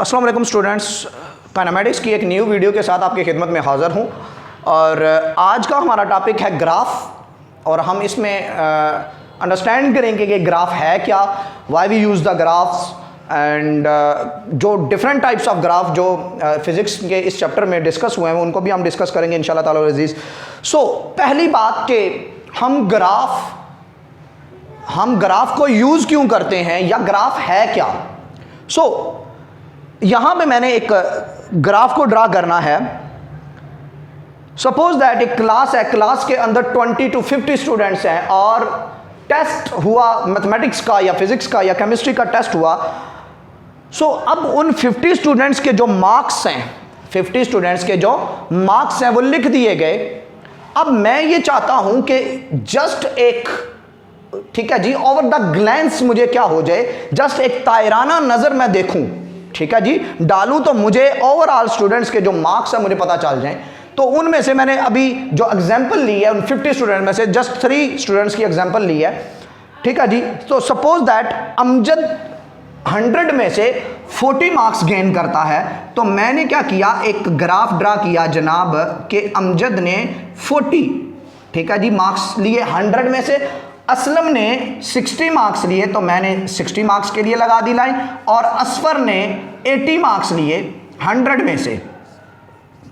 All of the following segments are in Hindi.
अस्सलाम वालेकुम स्टूडेंट्स, काइनेमेटिक्स की एक न्यू वीडियो के साथ आपकी खिदमत में हाज़िर हूँ। और आज का हमारा टॉपिक है ग्राफ, और हम इसमें अंडरस्टैंड करेंगे कि ग्राफ है क्या, why we use the graphs and जो डिफरेंट टाइप्स ऑफ ग्राफ जो फिज़िक्स के इस चैप्टर में डिस्कस हुए हैं उनको भी हम डिस्कस करेंगे इंशाल्लाह ताला अज़ीज़। सो पहली बात कि हम ग्राफ को यूज़ क्यों करते हैं या ग्राफ है क्या। यहाँ पे मैंने एक ग्राफ को ड्रा करना है। सपोज दैट एक क्लास है, क्लास के अंदर 20 to 50 स्टूडेंट्स हैं और टेस्ट हुआ मैथमेटिक्स का या फिजिक्स का या केमिस्ट्री का टेस्ट हुआ। अब उन 50 स्टूडेंट्स के जो मार्क्स हैं, 50 स्टूडेंट्स के जो मार्क्स हैं वो लिख दिए गए। अब मैं ये चाहता हूं कि जस्ट एक, ठीक है जी, ओवर द ग्लैंस मुझे क्या हो जाए, जस्ट एक तायराना नजर मैं देखूं, ठीक है जी, डालूं तो मुझे ओवरऑल स्टूडेंट्स के जो मार्क्स हैं मुझे पता चल जाएं। तो उनमें से मैंने अभी जो एग्जांपल ली है उन 50 स्टूडेंट में से जस्ट 3 स्टूडेंट्स की एग्जांपल ली है, ठीक है जी। तो सपोज दैट अमजद 100 में से 40 मार्क्स गेन करता है, तो मैंने क्या किया, एक ग्राफ ड्रा किया जनाब कि अमजद ने 40, ठीक है जी, मार्क्स लिए 100 में से। असलम ने 60 मार्क्स लिए, तो मैंने 60 मार्क्स के लिए लगा दी लाइन, और असफर ने 80 मार्क्स लिए 100 में से,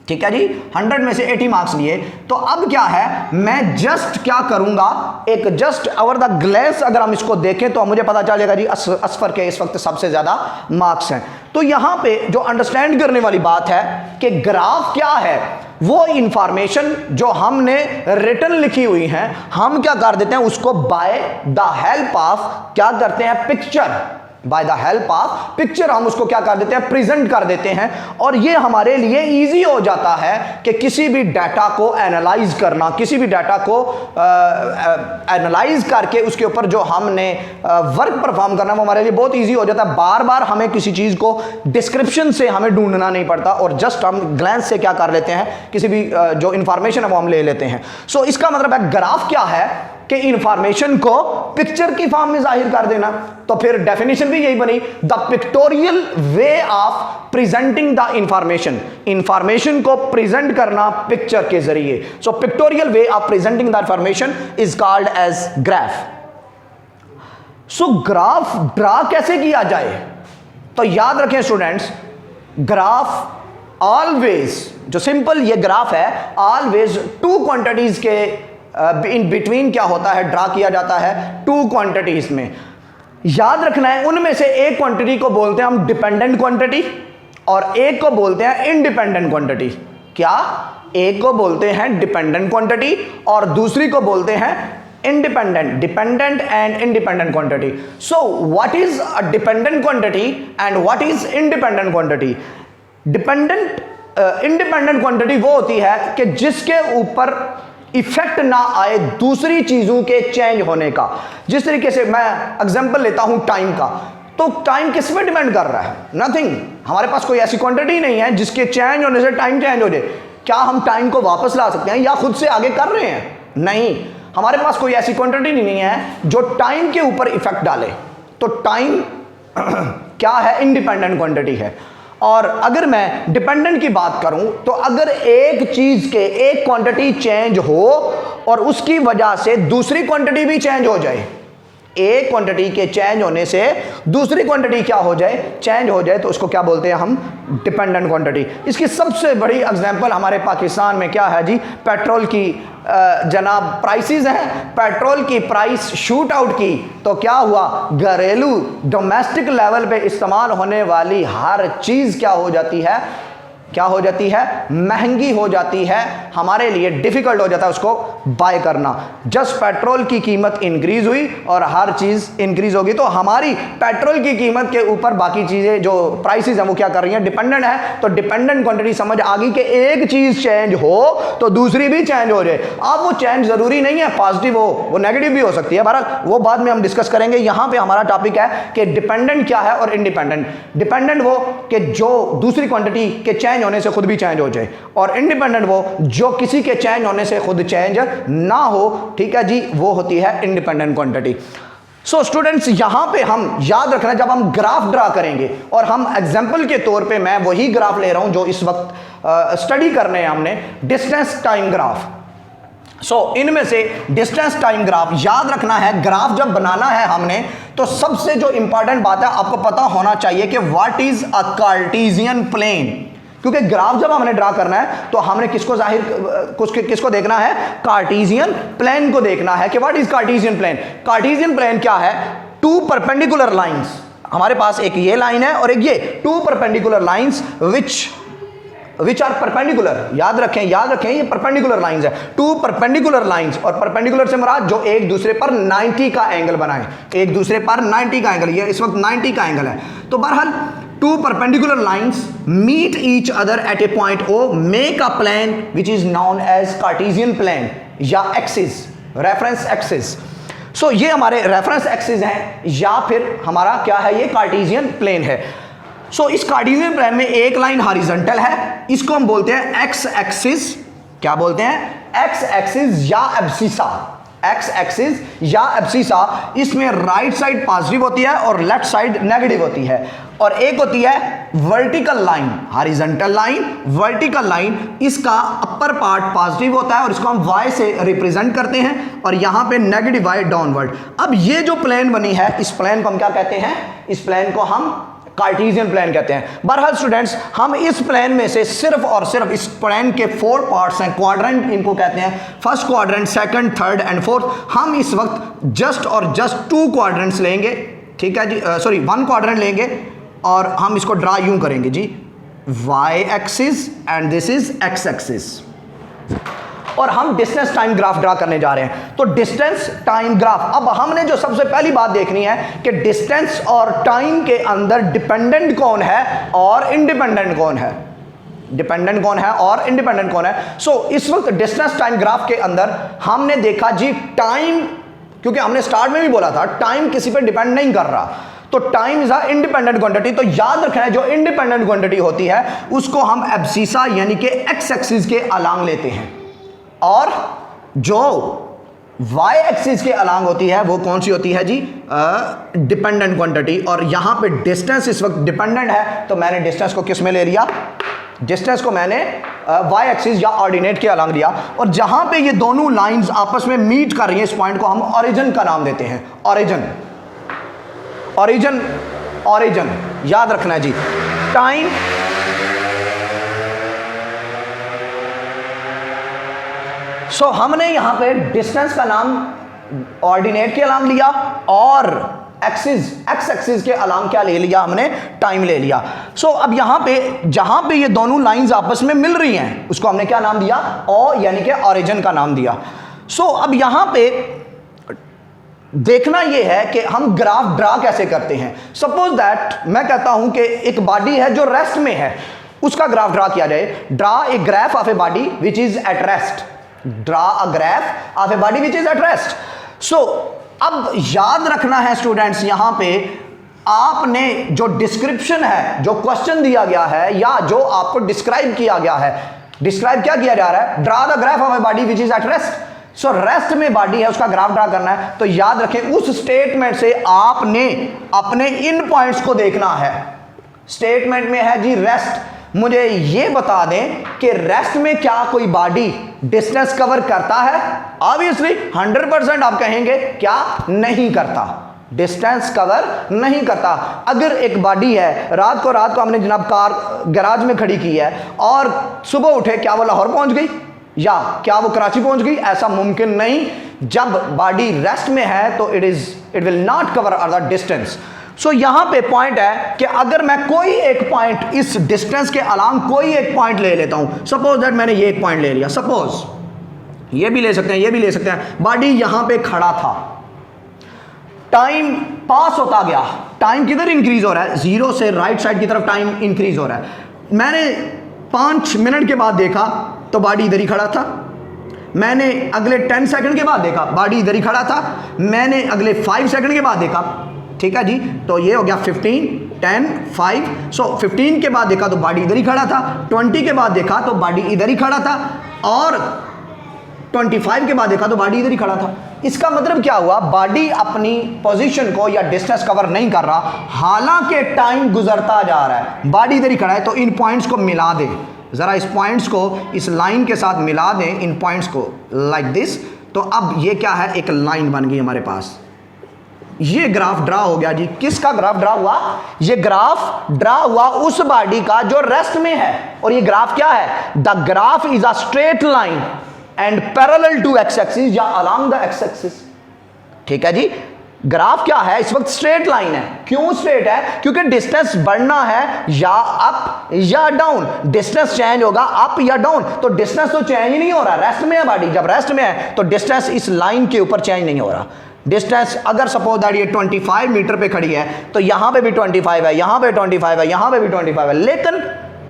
ठीक है जी, 100 में से 80 मार्क्स लिए। तो अब क्या है, मैं जस्ट क्या करूंगा, एक जस्ट ओवर द ग्लेस अगर हम इसको देखें तो मुझे पता चलेगा जी असफर के इस वक्त सबसे ज्यादा मार्क्स हैं। तो यहां पे जो अंडरस्टैंड करने वाली बात है कि ग्राफ क्या है, वो इंफॉर्मेशन जो हमने रिटन लिखी हुई है हम क्या कर देते हैं उसको बाय द हेल्प ऑफ क्या करते हैं, picture, by the help of picture हम उसको क्या कर देते हैं, प्रेजेंट कर देते हैं। और ये हमारे लिए इजी हो जाता है कि किसी भी डाटा को एनालाइज करना, किसी भी डाटा को एनालाइज करके उसके ऊपर जो हमने वर्क परफॉर्म करना वो हमारे लिए बहुत इजी हो जाता है। बार बार हमें किसी चीज़ को डिस्क्रिप्शन से हमें ढूंढना नहीं पड़ता और जस्ट हम ग्लैंस से क्या कर लेते हैं, किसी भी जो इंफॉर्मेशन है वो हम ले लेते हैं। सो इसका मतलब है ग्राफ क्या है कि इंफॉर्मेशन को पिक्चर की फॉर्म में जाहिर कर देना। तो फिर डेफिनेशन भी यही बनी, the pictorial way of presenting the information, information को प्रेजेंट करना पिक्चर के जरिए। So pictorial way of presenting the information is called as graph. So graph draw कैसे किया जाए, तो याद रखें स्टूडेंट्स, ग्राफ ऑलवेज, जो सिंपल ये ग्राफ है, ऑलवेज 2 क्वांटिटीज के इन बिटवीन क्या होता है, ड्रा किया जाता है 2 क्वांटिटीज में। याद रखना है, उनमें से एक क्वांटिटी को बोलते हैं हम डिपेंडेंट क्वांटिटी और एक को बोलते हैं इंडिपेंडेंट क्वांटिटी। क्या, एक को बोलते हैं डिपेंडेंट क्वांटिटी और दूसरी को बोलते हैं independent, dependent and independent quantity. So what is a dependent quantity and what is independent quantity. Independent quantity वो होती है कि जिसके ऊपर इफेक्ट ना आए दूसरी चीजों के चेंज होने का। जिस तरीके से मैं एग्जांपल लेता हूं टाइम का, तो टाइम किस पे डिपेंड कर रहा है, नथिंग। हमारे पास कोई ऐसी क्वांटिटी नहीं है जिसके चेंज होने से टाइम चेंज हो जाए। क्या हम टाइम को वापस ला सकते हैं या खुद से आगे कर रहे हैं, नहीं, हमारे पास कोई ऐसी क्वांटिटी नहीं है जो टाइम के ऊपर इफेक्ट डाले। तो टाइम क्या है, इंडिपेंडेंट क्वांटिटी है। और अगर मैं डिपेंडेंट की बात करूं तो अगर एक चीज के एक क्वांटिटी चेंज हो और उसकी वजह से दूसरी क्वांटिटी भी चेंज हो जाए, एक क्वांटिटी के चेंज होने से दूसरी क्वांटिटी क्या हो जाए, चेंज हो जाए, तो उसको क्या बोलते हैं हम, डिपेंडेंट क्वांटिटी। इसकी सबसे बड़ी एग्जांपल हमारे पाकिस्तान में क्या है जी, पेट्रोल की जनाब प्राइसेस हैं, पेट्रोल की प्राइस शूट आउट की, तो क्या हुआ, घरेलू डोमेस्टिक लेवल पे इस्तेमाल होने वाली हर चीज़ क्या हो जाती है, क्या हो जाती है, महंगी हो जाती है, हमारे लिए डिफिकल्ट हो जाता है उसको बाय करना। जस्ट पेट्रोल की कीमत इंक्रीज हुई और हर चीज़ इंक्रीज होगी, तो हमारी पेट्रोल की कीमत के ऊपर बाकी चीज़ें जो प्राइसेस हैं वो क्या कर रही हैं, डिपेंडेंट है। तो डिपेंडेंट क्वांटिटी समझ आ गई कि एक चीज़ चेंज हो तो दूसरी भी चेंज हो जाए। अब वो चेंज ज़रूरी नहीं है पॉजिटिव हो, वो नेगेटिव भी हो सकती है, बहरहाल वो बाद में हम डिस्कस करेंगे। यहाँ पे हमारा टॉपिक है कि डिपेंडेंट क्या है और इंडिपेंडेंट। डिपेंडेंट वो कि जो दूसरी क्वांटिटी के चेंज होने से खुद भी चेंज हो जाए, और इंडिपेंडेंट वो जो किसी के चेंज होने से खुद चेंज ना हो, ठीक है जी, वो होती है इंडिपेंडेंट क्वांटिटी। सो स्टूडेंट्स, यहां पे हम याद रखना, जब हम ग्राफ ड्रा करेंगे, और हम एग्जाम्पल के तौर पे मैं वही ग्राफ ले रहा हूं जो इस वक्त स्टडी करने हैं हमने, डिस्टेंस टाइम ग्राफ। सो इनमें से डिस्टेंस टाइम ग्राफ याद रखना है, ग्राफ जब बनाना है हमने, तो सबसे जो इंपॉर्टेंट बात है आपको पता होना चाहिए कि what is a Cartesian plane. क्योंकि ग्राफ जब हमने ड्रा करना है तो हमने किसको देखना है, कार्टेशियन प्लेन को देखना है कि what is Cartesian plane. Cartesian plane क्या है, टू परपेंडिकुलर लाइंस, हमारे पास एक ये लाइन है और एक ये, two perpendicular lines which are perpendicular. याद रखें ये परपेंडिकुलर लाइंस है, टू परपेंडिकुलर लाइंस, और परपेंडिकुलर से मुराद जो एक दूसरे पर 90 का एंगल बनाए, एक दूसरे पर 90 का एंगल, ये इस वक्त 90 का एंगल है। तो बहरहाल two perpendicular lines meet each other at a point O, make a plane which is known as Cartesian plane या axis, reference axis। So ये हमारे reference axis हैं या फिर हमारा क्या है, ये Cartesian plane है। So इस Cartesian plane में एक लाइन हॉरिजॉन्टल है, इसको हम बोलते हैं x axis, क्या बोलते हैं, x axis या एब्सिसा, एक्स एक्सिस या एब्सिसा। इसमें राइट साइड पॉजिटिव होती है और लेफ्ट साइड नेगेटिव होती है। और एक होती है vertical line, horizontal line, vertical line, इसका अपर पार्ट पॉजिटिव होता है और इसको हम y से रिप्रेजेंट करते हैं, और यहां पे नेगेटिव y डाउनवर्ड। अब ये जो प्लेन बनी है, इस प्लेन को हम क्या कहते हैं, इस प्लेन को हम कार्टेशियन प्लेन कहते हैं। बहरहाल स्टूडेंट्स, हम इस प्लेन में से सिर्फ और सिर्फ इस प्लेन के 4 पार्ट्स हैं, क्वाड्रेंट इनको कहते हैं, first quadrant, second, third and fourth. हम इस वक्त जस्ट और जस्ट 2 क्वाड्रेंट्स लेंगे, ठीक है जी, सॉरी 1 क्वाड्रेंट लेंगे, और हम इसको ड्रा यूं करेंगे जी, y axis and this is x axis, और हम डिस्टेंस टाइम ग्राफ ड्रा करने जा रहे हैं। तो डिस्टेंस टाइम ग्राफ, अब हमने जो सबसे पहली बात देखनी है कि डिस्टेंस और टाइम के अंदर डिपेंडेंट कौन है और इंडिपेंडेंट कौन है, डिपेंडेंट कौन है और इंडिपेंडेंट कौन है। सो इस वक्त डिस्टेंस टाइम ग्राफ के अंदर हमने देखा जी, टाइम, क्योंकि हमने स्टार्ट में भी बोला था टाइम किसी पर डिपेंड नहीं कर रहा, तो time is a independent quantity. तो याद रखना है जो इंडिपेंडेंट क्वांटिटी होती है उसको हम एब्सिसा यानी कि एक्स एक्सिस के अलांग लेते हैं, और जो y एक्सिस के अलांग होती है वो कौन सी होती है जी, डिपेंडेंट क्वांटिटी। और यहां पे डिस्टेंस इस वक्त डिपेंडेंट है, तो मैंने डिस्टेंस को किस में ले लिया, डिस्टेंस को मैंने y एक्सिस या ऑर्डिनेट के अलांग लिया। और जहां पे ये दोनों लाइंस आपस में मीट कर रही हैं, इस पॉइंट को हम ओरिजिन का नाम देते हैं, ओरिजिन, ओरिजिन, ओरिजिन, याद रखना है जी। टाइम, सो हमने यहां पे डिस्टेंस का नाम ऑर्डिनेट के अलांग लिया, और एक्सिस, एक्स एक्सिस के अलांग क्या ले लिया हमने, टाइम ले लिया। सो अब यहां पे जहां पे ये दोनों लाइंस आपस में मिल रही हैं उसको हमने क्या नाम दिया, ओ यानी कि ओरिजिन का नाम दिया। सो अब यहां पे देखना यह है कि हम ग्राफ ड्रा कैसे करते हैं। सपोज दैट मैं कहता हूं कि एक बॉडी है जो रेस्ट में है, उसका ग्राफ ड्रा किया जाए। Draw a graph of a body which is at rest, draw a graph of a body which is at rest. So अब याद रखना है स्टूडेंट्स, यहां पे आपने जो डिस्क्रिप्शन है, जो क्वेश्चन दिया गया है या जो आपको डिस्क्राइब किया गया है, डिस्क्राइब क्या किया जा रहा है, draw the graph of a body which is at rest. So rest में बॉडी है, उसका ग्राफ ड्रा करना है। तो याद रखें उस स्टेटमेंट से आपने अपने इन पॉइंट्स को देखना है। स्टेटमेंट में है जी रेस्ट, मुझे ये बता दें कि रेस्ट में क्या कोई बॉडी डिस्टेंस कवर करता है। ऑब्वियसली 100% आप कहेंगे क्या, नहीं करता, डिस्टेंस कवर नहीं करता। अगर एक बॉडी है, रात को हमने जनाब कार गैराज में खड़ी की है और सुबह उठे, क्या वो लाहौर पहुंच गई या क्या वो कराची पहुंच गई, ऐसा मुमकिन नहीं। जब बॉडी रेस्ट में है तो it will not cover the distance. So यहां पे पॉइंट है कि अगर मैं कोई एक पॉइंट इस डिस्टेंस के अलांग कोई एक पॉइंट ले लेता हूं, सपोज दैट मैंने ये एक पॉइंट ले लिया, सपोज ये भी ले सकते हैं, ये भी ले सकते हैं, बॉडी यहां पे खड़ा था, टाइम पास होता गया, टाइम किधर इंक्रीज हो रहा है, 0 से राइट साइड की तरफ टाइम इंक्रीज हो रहा है। मैंने 5 मिनट के बाद देखा तो बॉडी इधर ही खड़ा था, मैंने अगले 10 सेकंड के बाद देखा बॉडी इधर ही खड़ा था, मैंने अगले 5 सेकंड के बाद देखा, ठीक है जी, तो ये हो गया 15, 10, 5। सो 15 के बाद देखा तो बॉडी इधर ही खड़ा था, 20 के बाद देखा तो बॉडी इधर ही खड़ा था, और 25 के बाद देखा तो बॉडी इधर ही खड़ा था। इसका मतलब क्या हुआ, बॉडी अपनी पोजीशन को या डिस्टेंस कवर नहीं कर रहा, हालांकि टाइम गुजरता जा रहा है, बॉडी इधर ही खड़ा है। तो इन पॉइंट्स को मिला दें ज़रा, इस पॉइंट्स को इस लाइन के साथ मिला दें, इन पॉइंट्स को लाइक दिस। तो अब ये क्या है, एक लाइन बन गई हमारे पास। ये ग्राफ ड्रा हो गया जी। किसका ग्राफ ड्रा हुआ, ये ग्राफ ड्रा हुआ उस बॉडी का जो रेस्ट में है। और ये ग्राफ क्या है, the graph is a straight line and parallel to x axis या अलोंग द एक्स एक्सिस। ठीक है जी, ग्राफ क्या है, इस वक्त स्ट्रेट लाइन है। क्यों स्ट्रेट है, क्योंकि डिस्टेंस बढ़ना है या अप या डाउन, डिस्टेंस चेंज होगा अप या डाउन। तो डिस्टेंस तो चेंज ही नहीं हो रहा, रेस्ट में है बॉडी। जब रेस्ट में है तो डिस्टेंस इस लाइन के ऊपर चेंज नहीं हो रहा। डिस्टेंस अगर सपोज दैट ये 25 मीटर पे खड़ी है तो यहां पे भी 25 है, यहां पे 25 है, यहां पे भी 25 है, लेकिन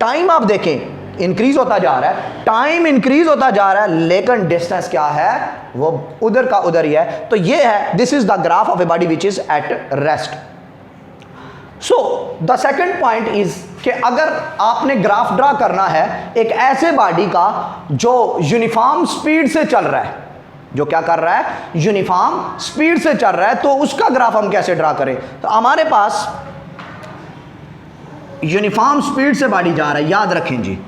टाइम आप देखें इंक्रीज होता जा रहा है, टाइम इंक्रीज होता जा रहा है, लेकिन डिस्टेंस क्या है, वो उधर का उधर ही है। तो ये है, this is the graph of a body which is at rest. So the second point is कि अगर आपने ग्राफ ड्रा करना है एक ऐसे बॉडी का जो यूनिफॉर्म स्पीड से चल रहा है, जो क्या कर रहा है, यूनिफॉर्म स्पीड से चल रहा है, तो उसका ग्राफ हम कैसे ड्रा करें। तो हमारे पास यूनिफॉर्म स्पीड से बॉडी जा रहा है, याद रखें जी।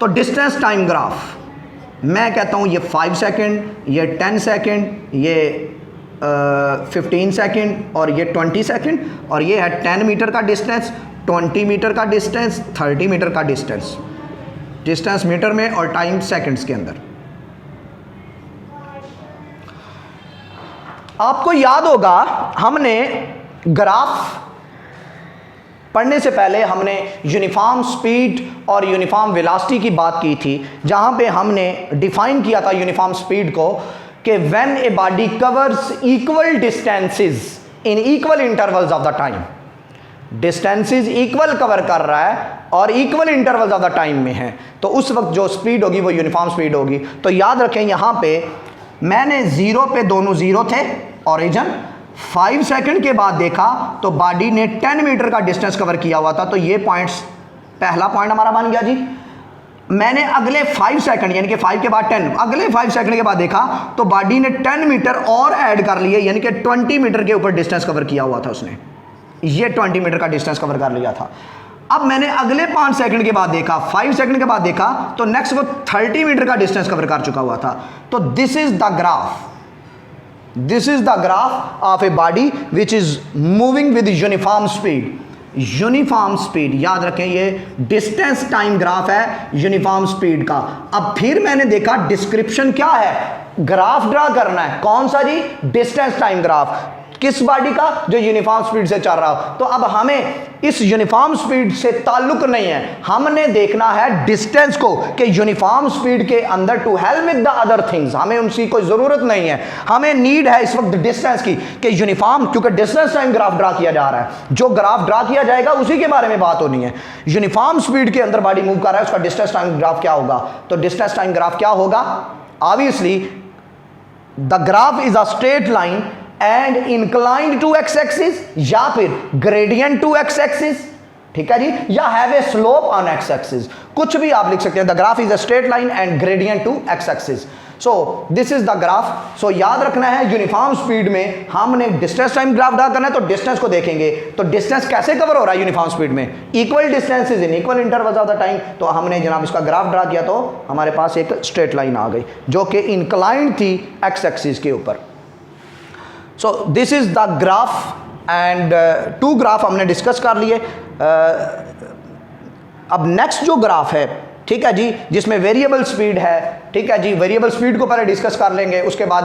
तो डिस्टेंस टाइम ग्राफ मैं कहता हूं ये 5 सेकंड, ये 10 सेकंड, ये 15 सेकंड और ये 20 सेकंड, और ये है 10 मीटर का डिस्टेंस, 20 मीटर का डिस्टेंस, 30 मीटर का डिस्टेंस, डिस्टेंस मीटर में और टाइम सेकंड्स के अंदर। आपको याद होगा हमने ग्राफ पढ़ने से पहले हमने यूनिफॉर्म स्पीड और यूनिफॉर्म वेलोसिटी की बात की थी, जहां पे हमने डिफाइन किया था यूनिफॉर्म स्पीड को कि when a body covers equal distances in equal intervals of the time, distances equal cover कर रहा है और equal intervals of the time में है, तो उस वक्त जो स्पीड होगी वो यूनिफॉर्म स्पीड होगी। तो याद रखें यहां पे मैंने जीरो पे, दोनों जीरो थे ओरिजिन, 5 सेकंड के बाद देखा तो बॉडी ने 10 मीटर का डिस्टेंस कवर किया हुआ था। तो ये पॉइंट्स, पहला पॉइंट हमारा बन गया जी। मैंने अगले 5 सेकंड यानी कि 5 के बाद 10, अगले 5 सेकंड के बाद देखा तो बॉडी ने 10 मीटर और ऐड कर लिए, यानी कि 20 मीटर के ऊपर डिस्टेंस कवर किया हुआ था उसने, ये 20 मीटर का डिस्टेंस कवर कर लिया था। अब मैंने अगले 5 सेकंड के बाद देखा, 5 सेकंड के बाद देखा तो नेक्स्ट वो 30 मीटर का डिस्टेंस कवर कर चुका हुआ था। तो this is the graph, this is the graph of a body which is moving with uniform speed. Uniform speed याद रखें, ये डिस्टेंस टाइम ग्राफ है यूनिफॉर्म स्पीड का। अब फिर मैंने देखा डिस्क्रिप्शन क्या है, ग्राफ ड्रा करना है, कौन सा जी, डिस्टेंस टाइम ग्राफ, किस बॉडी का, जो यूनिफॉर्म स्पीड से चल रहा हो। तो अब हमें इस यूनिफॉर्म स्पीड से ताल्लुक नहीं है, हमने देखना है डिस्टेंस को कि यूनिफॉर्म स्पीड के अंदर to help with the other things, हमें उनकी कोई जरूरत नहीं है, हमें नीड है इस वक्त डिस्टेंस की कि यूनिफॉर्म, क्योंकि डिस्टेंस टाइम ग्राफ ड्रा किया जा रहा है, जो ग्राफ ड्रा किया जाएगा उसी के बारे में बात होनी है। यूनिफॉर्म स्पीड के अंदर बॉडी मूव कर रहा है, उसका डिस्टेंस टाइम ग्राफ क्या होगा। तो डिस्टेंस टाइम ग्राफ क्या होगा, obviously the graph is a straight line and inclined to x axis या फिर ग्रेडियंट टू एक्स एक्सिस, ठीक है जी, या have a slope on x axis, कुछ भी आप लिख सकते हैं। The graph is a straight line and gradient to x axis. So this is the graph. So याद रखना है यूनिफॉर्म स्पीड में हमने डिस्टेंस टाइम ग्राफ ड्रा करना है, तो डिस्टेंस को देखेंगे। तो डिस्टेंस कैसे कवर हो रहा है यूनिफॉर्म स्पीड में, equal distances in equal intervals of the time. तो हमने जनाब इसका ग्राफ ड्रा किया तो हमारे पास एक स्ट्रेट लाइन आ गई जो कि इंक्लाइंड थी एक्स एक्सिस के ऊपर। सो this is the graph and 2 graph हमने डिस्कस कर लिए। अब नेक्स्ट जो ग्राफ है, ठीक है जी, जिसमें वेरिएबल स्पीड है, ठीक है जी, वेरिएबल स्पीड को पहले डिस्कस कर लेंगे, उसके बाद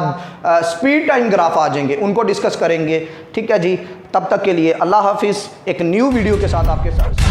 स्पीड टाइम ग्राफ आ जाएंगे, उनको डिस्कस करेंगे, ठीक है जी। तब तक के लिए अल्लाह हाफिज़। एक न्यू वीडियो के साथ आपके साथ